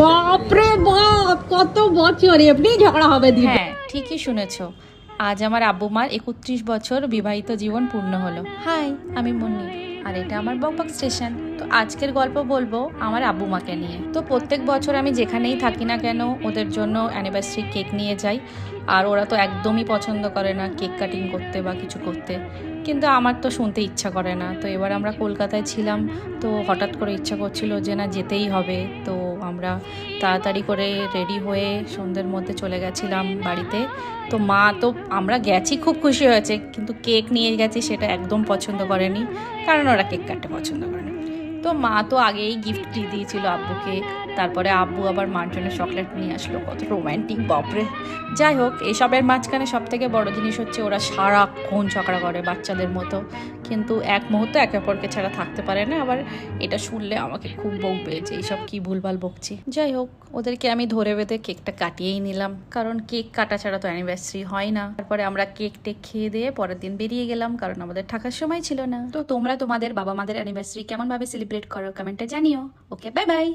বাপরে বাপ, কত বছর এমনি ঝগড়া হবে দিদি। হ্যাঁ ঠিকই শুনেছো, আজ আমার আব্বু মার 31 বছর বিবাহিত জীবন পূর্ণ হলো। হাই, আমি মুন্নি, আর এটা আমার বকবক স্টেশন। তো আজকের গল্প বলবো আমার আব্বু মাকে নিয়ে। তো প্রত্যেক বছর আমি যেখানেই থাকি না কেন ওদের জন্য অ্যানিভার্সারি কেক নিয়ে যাই, আর ওরা তো একদমই পছন্দ করে না কেক কাটিং করতে বা কিছু করতে, কিন্তু আমার তো শুনতে ইচ্ছা করে না। তো এবার আমরা কলকাতায় ছিলাম, তো হঠাৎ করে ইচ্ছা করছিল যে না যেতেই হবে। তো আমরা তাড়াতাড়ি করে রেডি হয়ে সন্ধ্যের মধ্যে চলে গেছিলাম বাড়িতে। তো মা তো, আমরা গেছি খুব খুশি হয়েছে, কিন্তু কেক নিয়ে গেছি সেটা একদম পছন্দ করেনি, কারণ ওরা কেক কাটতে পছন্দ করে না। তো মা তো আগেই গিফট দিয়ে দিয়েছিল আব্বুকে, তারপরে আব্বু আবার মার জন্য চকলেট নিয়ে আসলো, কত রোম্যান্টিক বাপরে। যাই হোক, এসবের মাঝখানে সব থেকে বড় জিনিস হচ্ছে ওরা সারাক্ষণ ঝগড়া করে বাচ্চাদের মতো, কিন্তু এক মুহূর্ত একে অপরকে ছাড়া থাকতে পারে না। আবার এটা শুনলে আমাকে খুব বকবে যে এইসব কি ভুলভাল বকছি। যাই হোক, ওদেরকে আমি ধরে বেঁধে কেকটা কাটিয়েই নিলাম, কারণ কেক কাটা ছাড়া তো অ্যানিভার্সারি হয় না। তারপরে আমরা কেক টেক খেয়ে দিয়ে পরের দিন বেরিয়ে গেলাম, কারণ আমাদের থাকার সময় ছিল না। তো তোমরা তোমাদের বাবা মাদের অ্যানিভার্সারি কেমন ভাবে সেলিব্রেট করো কমেন্টে জানিও। ওকে, বাই বাই।